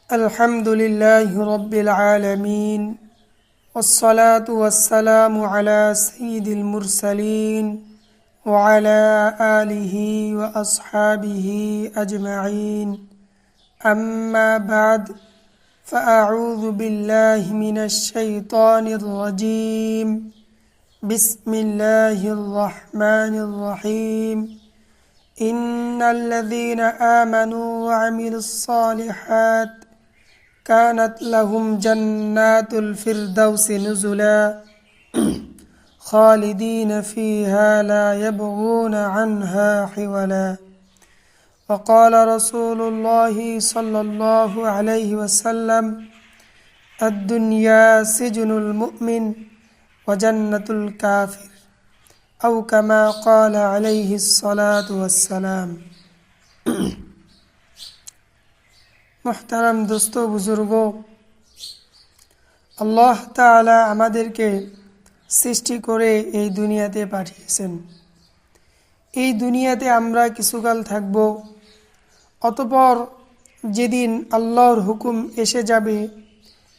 الحمد لله رب العالمين والصلاة والسلام على سيد المرسلين وعلى آله وأصحابه أجمعين أما بعد فأعوذ بالله من الشيطان الرجيم بسم الله الرحمن الرحيم إن الذين آمنوا وعملوا الصالحات كانت لهم جنات الفردوس نزلا خالدين فيها لا يبغون عنها حولا وقال رسول الله صلى الله عليه وسلم الدنيا سجن المؤمن وجنة الكافر أو كما قال عليه الصلاة والسلام محترم دوستو বুজুর্গো আল্লাহ তাআলা আমাদেরকে সৃষ্টি করে এই দুনিয়াতে পাঠিয়েছেন। এই দুনিয়াতে আমরা কিছুকাল থাকব, অতঃপর যেদিন আল্লাহর হুকুম এসে যাবে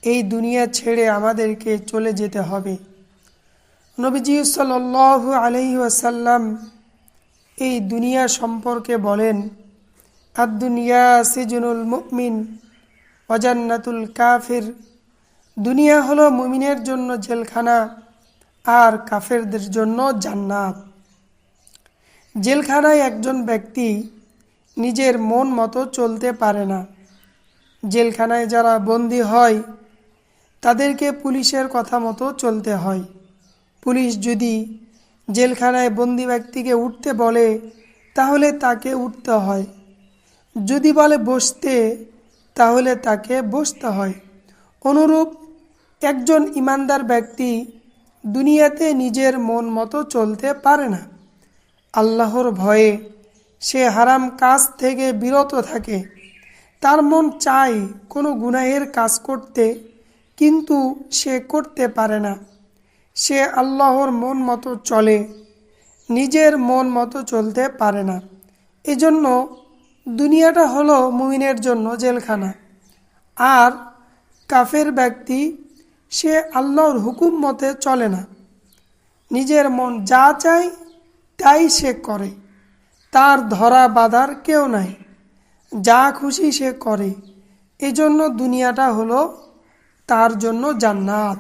এই দুনিয়া ছেড়ে আমাদেরকে চলে যেতে হবে। নবীজি সাল্লাল্লাহু আলাইহি ওয়াসাল্লাম এই দুনিয়া সম্পর্কে বলেন, আদ-দুনিয়া সিজনুল মুমিন ওয়া জান্নাতুল কাফির। দুনিয়া হলো মুমিনের জন্য জেলখানা আর কাফেরদের জন্য জান্নাত। জেলখানায় একজন ব্যক্তি নিজের মন মতো চলতে পারে না। জেলখানায় যারা বন্দী হয় তাদেরকে পুলিশের কথা মতো চলতে হয়। পুলিশ যদি জেলখানায় বন্দী ব্যক্তিকে উঠতে বলে তাহলে তাকে উঠতে হয়, যদি বলে বসতে তাহলে তাকে বসতে হয়। অনুরূপ একজন ইমানদার ব্যক্তি দুনিয়াতে নিজের মন মতো চলতে পারে না। আল্লাহর ভয়ে সে হারাম কাজ থেকে বিরত থাকে। তার মন চায় কোনো গুনাহের কাজ করতে, কিন্তু সে করতে পারে না। সে আল্লাহর মন মতো চলে, নিজের মন মতো চলতে পারে না। এজন্য দুনিয়াটা হলো মুমিনের জন্য জেলখানা। আর কাফের ব্যক্তি সে আল্লাহর হুকুম মতে চলে না, নিজের মন যা চায় তাই সে করে, তার ধরা বাঁধার কেউ নাই, যা খুশি সে করে। এজন্য দুনিয়াটা হলো তার জন্য জান্নাত।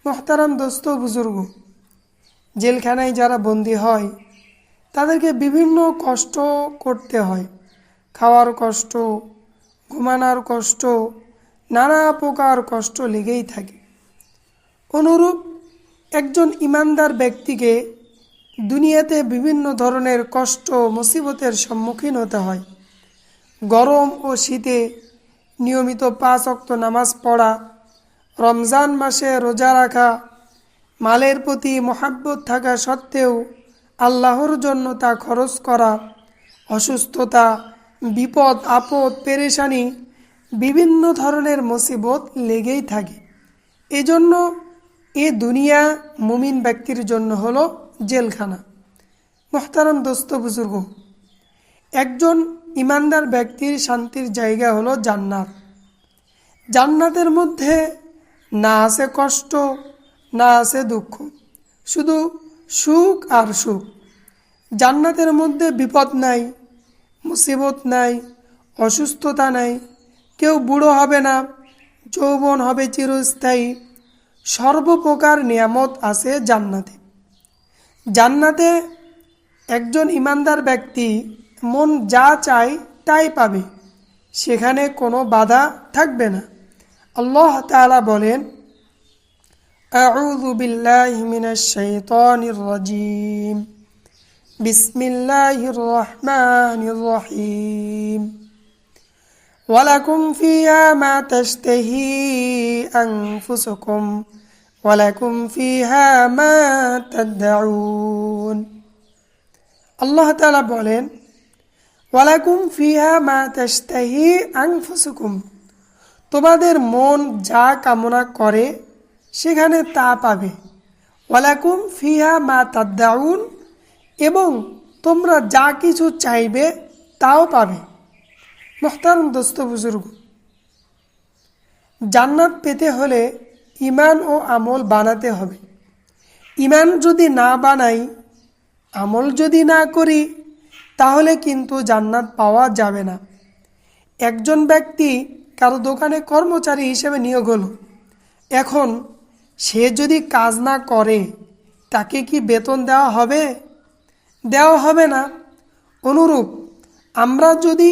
মোহতারাম দোস্ত বুজুর্গ, জেলখানায় যারা বন্দী হয় তাদেরকে বিভিন্ন কষ্ট করতে হয়। খাওয়ার কষ্ট, ঘুমানোর কষ্ট, নানা প্রকার কষ্ট লেগেই থাকে। অনুরূপ একজন ইমানদার ব্যক্তিকে দুনিয়াতে বিভিন্ন ধরনের কষ্ট মুসিবতের সম্মুখীন হতে হয়। গরম ও শীতে নিয়মিত 5 ওয়াক্ত নামাজ পড়া, রমজান মাসে রোজা রাখা, মালের প্রতি মহাব্বত থাকা সত্ত্বেও আল্লাহর জন্য তা খরচ করা, অসুস্থতা, বিপদ আপদ, পেরেশানি, বিভিন্ন ধরনের মুসিবত লেগেই থাকে। এজন্য এ দুনিয়া মুমিন ব্যক্তির জন্য হলো জেলখানা। মুহতারাম দোস্ত বুজুর্গ, একজন ইমানদার ব্যক্তির শান্তির জায়গা হলো জান্নাত। জান্নাতের মধ্যে না আছে কষ্ট, না আছে দুঃখ, শুধু সুখ আর সুখ। জান্নাতের মধ্যে বিপদ নাই, মুসিবত নাই, অসুস্থতা নাই, কেউ বুড়ো হবে না, যৌবন হবে চিরস্থায়ী। সর্বপ্রকার নিয়ামত আছে জান্নাতে। জান্নাতে একজন ইমানদার ব্যক্তি মন যা চায় তাই পাবে, সেখানে কোনো বাধা থাকবে না। আল্লাহ তাআলা বলেন, আউযু বিল্লাহি মিনাশ শাইতানির রাজীম বিসমিল্লাহির রহমানির রহিম ওয়ালাকুম ফিহা মা তাশতাহি আনফুসুকুম ওয়ালাকুম ফিহা মা তাদউন। আল্লাহ তাআলা বলেন, ওয়ালাকুম ফিহা মা তাশতাহি আনফুসুকুম, তোমাদের মন যা কামনা করে সেখানে তা পাবে। ওয়ালাকুম ফিহা মা তাদউন, এবং তোমরা যা কিছু চাইবে তাও পাবে। মুহতারাম দোস্ত বুজুর্গ, জান্নাত পেতে হলে ঈমান ও আমল বানাতে হবে। ঈমান যদি না বানাই, আমল যদি না করি, তাহলে কিন্তু জান্নাত পাওয়া যাবে না। একজন ব্যক্তি কারো দোকানে কর্মচারী হিসেবে নিয়োগ হলো। এখন সে যদি কাজ না করে, তাকে কি বেতন দেওয়া হবে? দেওয়া হবে না। অনুরূপ আমরা যদি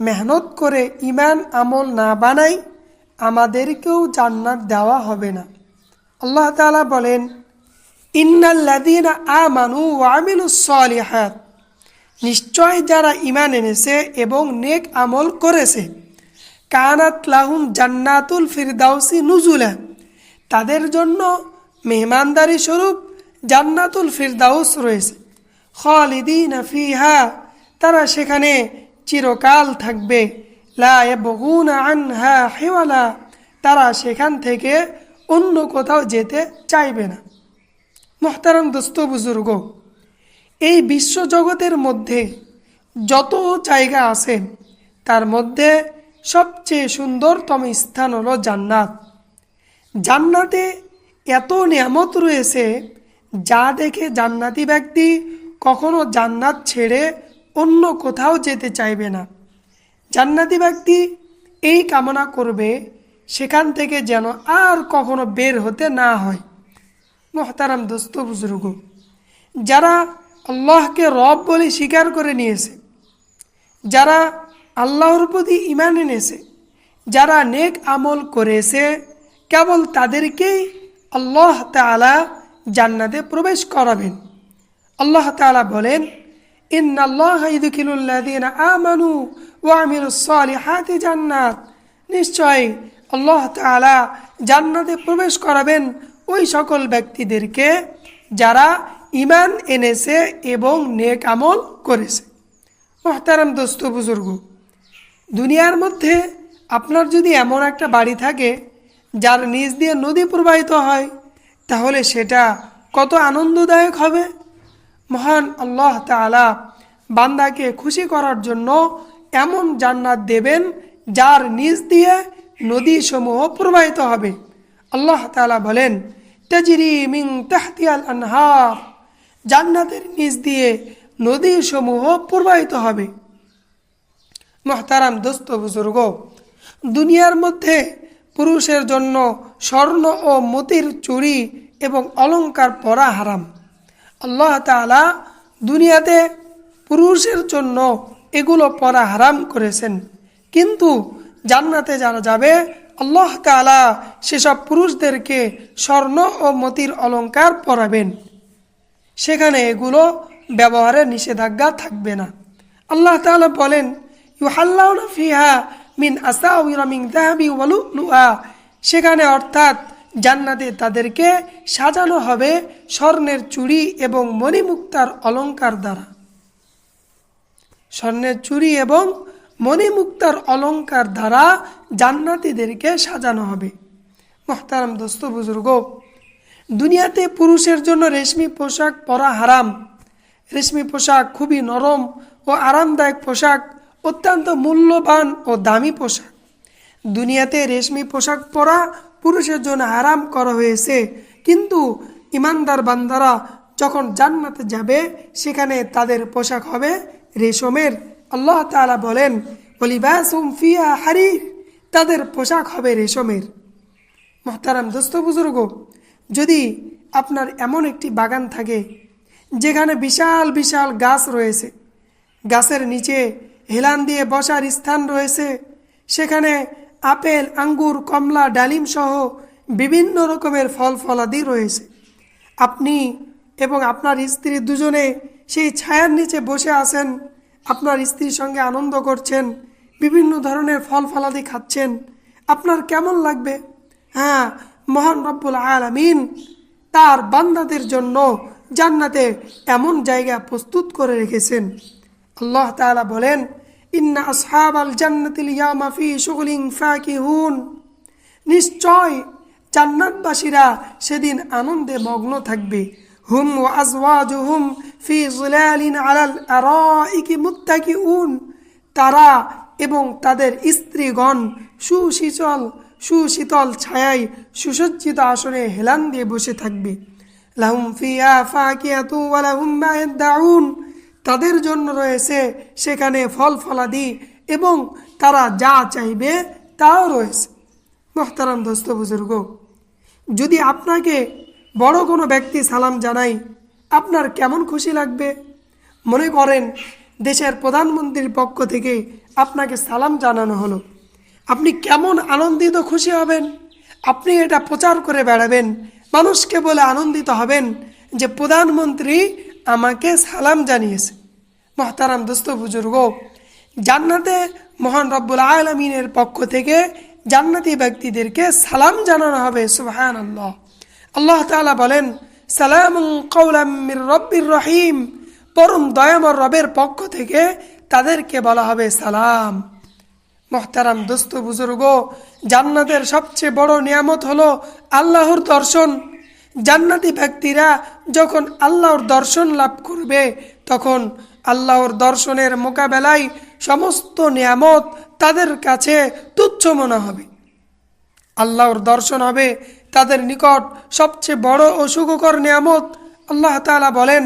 মেহনত করে ঈমান আমল না বানাই, আমাদেরকেও জান্নাত দেওয়া হবে না। আল্লাহ তাআলা বলেন, ইন্নাল্লাযীনা আমানু ওয়া আমিলুস সালিহাত, নিশ্চয় যারা ঈমান এনেছে এবং নেক আমল করেছে, কানাত লাহুম জান্নাতুল ফিরদাউসি নুজুলা, তাদের জন্য মেহমানদারি স্বরূপ জান্নাতুল ফিরদাউস রয়েছে। খালিদিনা ফিহা, তারা সেখানে চিরকাল থাকবে। লা ইয়াবগুনা আনহা হিওয়ালা, তারা সেখান থেকে অন্য কোথাও যেতে চাইবে না। মুহতারাম দোস্ত বুজুর্গ, এই বিশ্বজগতের মধ্যে যত জায়গা আছে, তার মধ্যে সবচেয়ে সুন্দরতম স্থান হলো জান্নাত। জান্নাতে এত নিয়ামত রয়েছে, যা দেখে জান্নাতি ব্যক্তি কখনো জান্নাত ছেড়ে অন্য কোথাও যেতে চাইবে না। জান্নাতি ব্যক্তি এই কামনা করবে, সেখান থেকে যেন আর কখনো বের হতে না হয়। মুহতারাম দোস্ত বুজুর্গ, যারা আল্লাহকে রব বলে স্বীকার করে নিয়েছে, যারা আল্লাহর প্রতি ঈমান এনেছে, যারা নেক আমল করেছে, কেবল তাদেরকেই আল্লাহ তাআলা জান্নাতে প্রবেশ করাবেন। আল্লাহ তাআলা বলেন, ইন্নাল্লাহা ইউদখিলুল্লাযীনা আমানু ওয়া আমিলুস সালিহাতি জান্নাত, নিশ্চয় আল্লাহ তাআলা জান্নাতে প্রবেশ করাবেন ওই সকল ব্যক্তিদেরকে যারা ঈমান এনেছে এবং নেক আমল করেছে। মুহতারাম দোস্ত বুজুর্গ, দুনিয়ার মধ্যে আপনার যদি এমন একটা বাড়ি থাকে যার নিচ দিয়ে নদী প্রবাহিত হয়, তাহলে সেটা কত আনন্দদায়ক হবে। মহান আল্লাহ তাআলা বান্দাকে খুশি করার জন্য এমন জান্নাত দেবেন যার নিচ দিয়ে নদী সমূহ প্রবাহিত হবে। আল্লাহ তাআলা বলেন, তাজরি মিন তাহতিহাল আনহার, জান্নাতের নিচ দিয়ে নদী সমূহ প্রবাহিত হবে। মুহতারাম দোস্ত বুজুর্গ, দুনিয়ার মধ্যে পুরুষের জন্য স্বর্ণ ও মতির চুড়ি এবং অলংকার পরা হারাম। আল্লাহ তাআলা দুনিয়াতে পুরুষের জন্য এগুলো পরা হারাম করেছেন, কিন্তু জান্নাতে যারা যাবে, আল্লাহ তাআলা সেসব পুরুষদেরকে স্বর্ণ ও মতির অলংকার পরাবেন। সেখানে এগুলো ব্যবহারের নিষেধাজ্ঞা থাকবে না। আল্লাহ তাআলা বলেন, ইউহাল্লাউনা ফিহা মিন আসাউরা মিন যাহাবি ওয়া লুলুআ, সেখানে অর্থাৎ জান্নাতে তাদেরকে সাজানো হবে স্বর্ণের চুড়ি এবং মণিমুক্তার অলংকার দ্বারা। স্বর্ণের চুড়ি এবং মণিমুক্তার অলংকার দ্বারা জান্নাতীদেরকে সাজানো হবে। মুহতারাম দোস্ত বুজুর্গ, দুনিয়াতে পুরুষের জন্য রেশমি পোশাক পরা হারাম। রেশমি পোশাক খুবই নরম ও আরামদায়ক পোশাক, অত্যন্ত মূল্যবান ও দামি পোশাক। দুনিয়াতে রেশমি পোশাক পরা পুরুষের জন্য হারাম করা হয়েছে, কিন্তু ইমানদার বান্দারা যখন জান্নাতে যাবে, সেখানে তাদের পোশাক হবে রেশমের। আল্লাহ তাআলা বলেন, ওয়ালিবাসুম ফিহা হারির, তাদের পোশাক হবে রেশমের। মুহতারাম দোস্ত বুজুর্গ, যদি আপনার এমন একটি বাগান থাকে যেখানে বিশাল বিশাল গাছ রয়েছে, গাছের নিচে হেলান দিয়ে বসার স্থান রয়েছে, সেখানে আপেল, আঙ্গুর, কমলা, ডালিম সহ বিভিন্ন রকমের ফল ফলাদি রয়েছে, আপনি এবং আপনার স্ত্রী দুজনে সেই ছায়ার নিচে বসে আছেন, আপনার স্ত্রীর সঙ্গে আনন্দ করছেন, বিভিন্ন ধরনের ফল ফলাদি খাচ্ছেন, আপনার কেমন লাগবে? হ্যাঁ, মহান রব্বুল আলামিন তার বান্দাদের জন্য জান্নাতে এমন জায়গা প্রস্তুত করে রেখেছেন। আল্লাহ তাআলা বলেন, ইন্না আসহাবাল জান্নাতিল ইয়াওমা ফি শুগলিন ফাকিহুন, নিশ্চয় জান্নাতবাসীরা সেদিন আনন্দে মগ্ন থাকবে। হুম ওয়া আজওয়াজুহুম ফি যিলালিন আলাল আরাইকি মুত্তাকিউন, তারা এবং তাদের স্ত্রীগণ সুশীতল সুশীতল ছায়ায় সুসজ্জিত আসনে হেলান দিয়ে বসে থাকবে। লাহুম ফিহা ফাকিহাতু ওয়া লাহুম মা ইয়াদউন, তাদের জন্য রয়েছে সেখানে ফল ফলাদি এবং তারা যা চাইবে তাও রয়েছে। মোহতারাম দোস্ত বুজুর্গ, যদি আপনাকে বড় কোনো ব্যক্তি সালাম জানাই, আপনার কেমন খুশি লাগবে? মনে করেন দেশের প্রধানমন্ত্রীর পক্ষ থেকে আপনাকে সালাম জানানো হলো, আপনি কেমন আনন্দিত খুশি হবেন? আপনি এটা প্রচার করে বেড়াবেন, মানুষকে বলে আনন্দিত হবেন যে প্রধানমন্ত্রী আমাকে সালাম জানিয়েছে। মোহতারাম দোস্ত বুজুর্গ, জান্নাতে মহান রব্বুল আলামিনের পক্ষ থেকে জান্নাতি ব্যক্তিদেরকে সালাম জানানো হবে। সুবহানাল্লাহ। আল্লাহ তাআলা বলেন, সালামুন কাওলাম মির রব্বির রহিম, পরম দয়াময় রবের পক্ষ থেকে তাদেরকে বলা হবে সালাম। মোহতারাম দোস্ত বুজুর্গ, জান্নাতের সবচেয়ে বড় নিয়ামত হলো আল্লাহর দর্শন। জান্নাতি ব্যক্তিরা যখন আল্লাহর দর্শন লাভ করবে, তখন আল্লাহর দর্শনের মোকাবেলায় সমস্ত নিয়ামত তাদের কাছে তুচ্ছ মনে হবে। আল্লাহর দর্শন হবে তাদের নিকট সবচেয়ে বড় ও সুখকর নিয়ামত। আল্লাহ তাআলা বলেন,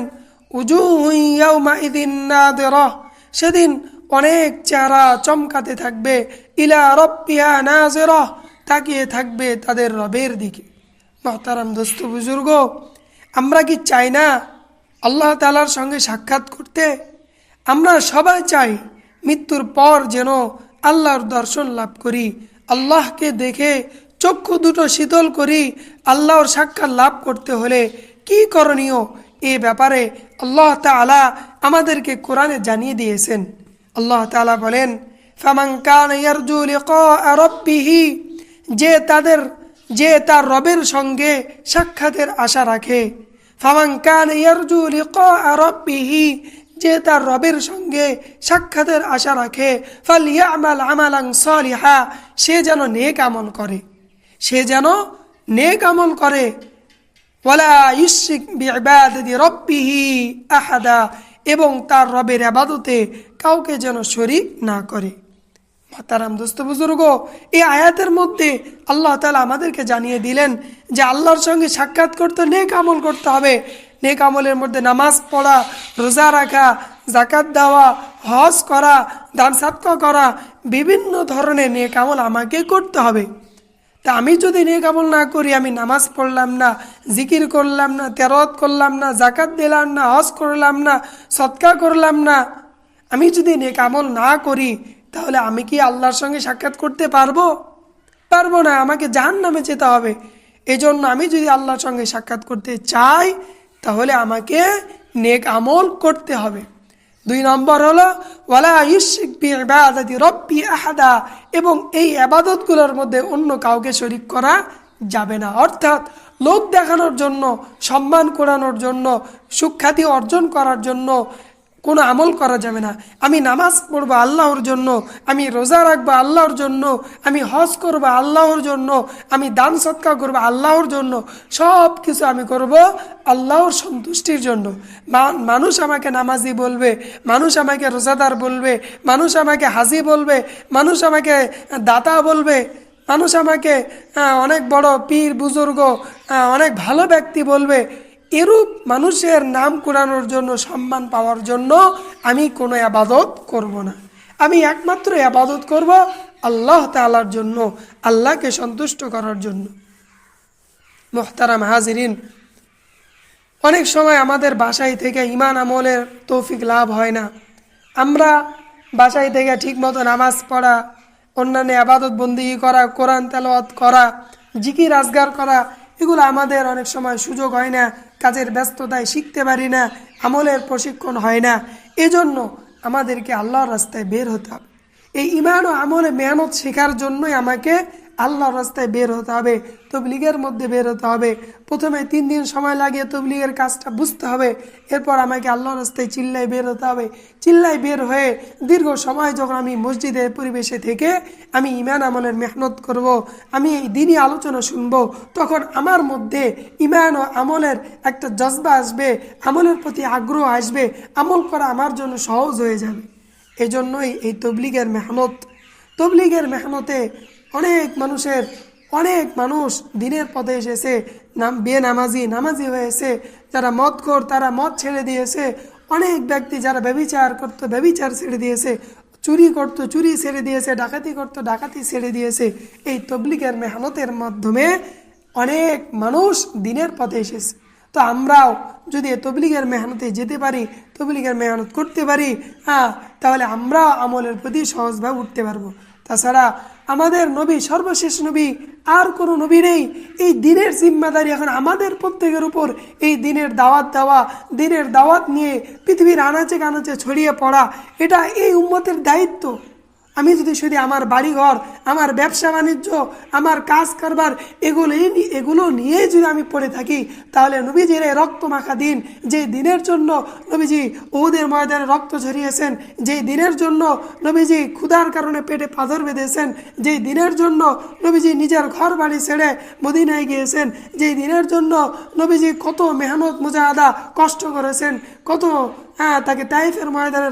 উজুহুন ইয়াউমাইযিন নাযিরাহ, সেদিন অনেক চেহারা চমকাতে থাকবে, ইলা রাব্বিহা নাযিরাহ, তাকিয়ে থাকবে তাদের রবের দিকে। মোহতারাম দোস্ত বুজুর্গ, আমরা কি চাই না আল্লাহ তাআলার সঙ্গে সাক্ষাৎ করতে? আমরা সবাই চাই মৃত্যুর পর যেন আল্লাহর দর্শন লাভ করি, আল্লাহকে দেখে চক্ষু দুটো শীতল করি। আল্লাহর সাক্ষাৎ লাভ করতে হলে কি করণীয়, এ ব্যাপারে আল্লাহ তাআলা আমাদেরকে কোরআনে জানিয়ে দিয়েছেন। আল্লাহ তাআলা বলেন, ফামান কানা ইয়ারজু লিকা রাব্বিহি, যে তার রবের সঙ্গে সাক্ষাতের আশা রাখে। ফামান কানা ইয়ারজু লিকা রাব্বিহি, যে তার রবের সঙ্গে সাক্ষাতের আশা রাখে, ফালইয়ামাল আমালান সালিহা, সে যেন নেক আমল করে, ওয়ালা ইউশরিক বিইবাদাতি রাব্বিহি আহাদা, এবং তার রবের ইবাদতে কাউকে যেন শরীক না করে। মোহতারাম দোস্ত বুজুর্গ, এই আয়াতের মধ্যে আল্লাহ তাআলা আমাদেরকে জানিয়ে দিলেন যে আল্লাহর সঙ্গে সাক্ষাৎ করতে নেক আমল করতে হবে। নেক আমলের মধ্যে নামাজ পড়া, রোজা রাখা, যাকাত দেওয়া, হজ করা, দান সাদকা করা, বিভিন্ন ধরনের নেক আমল আমাকে করতে হবে। তা আমি যদি নেক আমল না করি, আমি নামাজ পড়লাম না, জিকির করলাম না, তেলাওয়াত করলাম না, যাকাত দিলাম না, হজ করলাম না, সদকা করলাম না, আমি যদি নেক আমল না করি, তাহলে আমি কি আল্লাহর সঙ্গে সাক্ষাৎ করতে পারবো না? আমাকে জাহান্নামে যেতে হবে। এজন্য আমি যদি আল্লাহর সঙ্গে সাক্ষাৎ করতে চাই, তাহলে আমাকে নেক আমল করতে হবে। 2 নম্বর হলো ওয়ালা ইউশরিক বিইবাদাতি রাব্বি আহাদা, এবং এই ইবাদতগুলোর মধ্যে অন্য কাউকে শরীক করা যাবে না। অর্থাৎ লোক দেখানোর জন্য, সম্মান করানোর জন্য, সুখ্যাতি অর্জন করার জন্য কোনো আমল করা যাবে না। আমি নামাজ পড়বো আল্লাহর জন্য, আমি রোজা রাখবো আল্লাহর জন্য, আমি হজ করবো আল্লাহর জন্য, আমি দান সদকা করবো আল্লাহর জন্য, সব কিছু আমি করব আল্লাহর সন্তুষ্টির জন্য। মানুষ আমাকে নামাজি বলবে, মানুষ আমাকে রোজাদার বলবে, মানুষ আমাকে হাজি বলবে, মানুষ আমাকে দাতা বলবে, মানুষ আমাকে অনেক বড় পীর বুজুর্গ, অনেক ভালো ব্যক্তি বলবে। এরূপ মানুষের নাম কুড়ানোর জন্য, সম্মান পাওয়ার জন্য আমি কোনো ইবাদত করব না। আমি একমাত্র ইবাদত করব আল্লাহ তাআলার জন্য, আল্লাহকে সন্তুষ্ট করার জন্য। মুহতারাম হাজিরিন, অনেক সময় আমাদের বাসায় থেকে ঈমান আমলের তৌফিক লাভ হয় না। আমরা বাসায় থেকে ঠিকমতো নামাজ পড়া, অন্যান্য ইবাদত বন্দেগী করা, কোরআন তেলাওয়াত করা, জিকির আজগার করা, এগুলো আমাদের অনেক সময় সুযোগ হয় না, কাজের ব্যস্ততায় শিখতে পারি না, আমলের প্রশিক্ষণ হয় না। এজন্য আমাদেরকে আল্লাহর রাস্তায় বের হতে হবে। এই ঈমান ও আমলে মেহনত শেখার জন্যই আমাকে আল্লাহর রাস্তায় বের হতে হবে, তবলিগের মধ্যে বের হতে হবে। প্রথমে 3 দিন সময় লাগে তবলিগের কাজটা বুঝতে হবে, এরপর আমাকে আল্লাহর রাস্তায় চিল্লায় বের হতে হবে। চিল্লায় বের হয়ে দীর্ঘ সময় যখন আমি মসজিদের পরিবেশে থেকে আমি ঈমান আমলের মেহনত করব, আমি এই দিনই আলোচনা শুনব, তখন আমার মধ্যে ঈমান ও আমলের একটা জজবা আসবে, আমলের প্রতি আগ্রহ আসবে, আমল করা আমার জন্য সহজ হয়ে যাবে। এজন্যই এই তবলিগের মেহনতে অনেক মানুষ দিনের পথে এসেছে, নামাজি হয়েছে। যারা মদখোর তারা মদ ছেড়ে দিয়েছে। অনেক ব্যক্তি যারা ব্যভিচার করতো ব্যভিচার ছেড়ে দিয়েছে, চুরি করতো চুরি ছেড়ে দিয়েছে, ডাকাতি করতো ডাকাতি ছেড়ে দিয়েছে। এই তবলিগের মেহনতের মাধ্যমে অনেক মানুষ দিনের পথে এসেছে। তো আমরাও যদি তবলিগের মেহনতে যেতে পারি, তবলিগের মেহনত করতে পারি, তাহলে আমরাও আমলের প্রতি সহজভাবে উঠতে পারবো। তাছাড়া আমাদের নবী সর্বশেষ নবী, আর কোনো নবী নেই। এই দিনের জিম্মাদারি এখন আমাদের প্রত্যেকের উপর। এই দিনের দাওয়াত দেওয়া, দিনের দাওয়াত নিয়ে পৃথিবীর আনাচে কানাচে ছড়িয়ে পড়া, এটা এই উম্মতের দায়িত্ব। আমি যদি শুধু আমার বাড়িঘর, আমার ব্যবসা বাণিজ্য, আমার কাজ কারবার এগুলো নিয়ে যদি আমি পড়ে থাকি, তাহলে নবীজির এই রক্ত মাখা দিন, যে দিনের জন্য নবীজি উহুদের ময়দানে রক্ত ঝরিয়েছেন, যেই দিনের জন্য নবীজি ক্ষুধার কারণে পেটে পাথর বেঁধেছেন, যেই দিনের জন্য নবীজি নিজের ঘর বাড়ি ছেড়ে মদিনায় গিয়েছেন, যেই দিনের জন্য নবীজি কত মেহনত মুজাহাদা কষ্ট করেছেন, কত তাকে তাইফের ময়দানে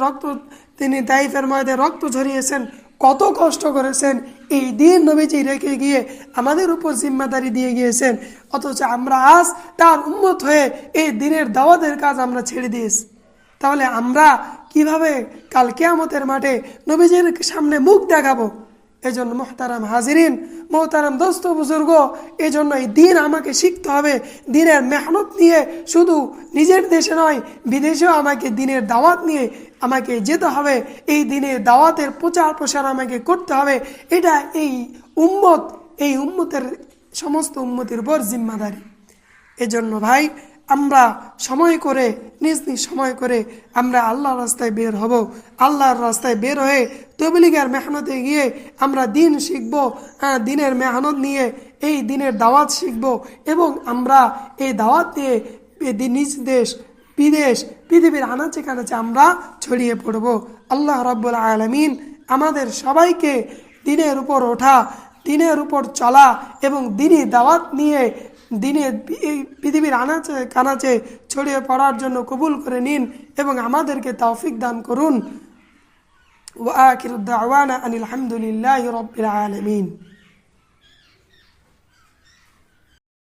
রক্ত ঝরিয়েছেন, কত কষ্ট করেছেন, এই দিন নবীজি রেখে গিয়ে আমাদের উপর জিম্মাদারি দিয়ে গিয়েছেন। অথচ আমরা আজ তার উম্মত হয়ে এই দিনের দাওয়াতের কাজ আমরা ছেড়ে দিয়েছি। তাহলে আমরা কিভাবে কাল কিয়ামতের মাঠে নবীজির সামনে মুখ দেখাবো? এজন্য মোহতারাম হাজিরিন, মোহতারাম দোস্ত বুজুর্গ, এজন্য এই দিন আমাকে শিখতে হবে। দিনের মেহনত নিয়ে শুধু নিজের দেশে নয়, বিদেশেও আমাকে দিনের দাওয়াত নিয়ে আমাকে যেতে হবে। এই দিনের দাওয়াতের প্রচার প্রসার আমাকে করতে হবে। এটা এই উম্মতের সমস্ত উম্মতের উপর জিম্মাদারি। এজন্য ভাই, আমরা নিজ সময় করে আমরা আল্লাহর রাস্তায় বের হব। আল্লাহর রাস্তায় বের হয়ে তবলিগের মেহনতে গিয়ে আমরা দিন শিখব, দিনের মেহনত নিয়ে এই দিনের দাওয়াত শিখব, এবং আমরা এই দাওয়াত নিয়ে নিজ দেশ বিদেশ পৃথিবীর আনাচে কানাচে আমরা ছড়িয়ে পড়ব। আল্লাহ রাব্বুল আলামিন আমাদের সবাইকে দিনের উপর ওঠা, দিনের উপর চলা এবং দিনই দাওয়াত নিয়ে পৃথিবীর আনাচে কানাচে ছড়িয়ে পড়ার জন্য কবুল করে নিন এবং আমাদেরকে তৌফিক দান করুন। ওয়া আখিরু দাওয়ানা আনিল হামদুলিল্লাহি রাব্বিল আলামিন।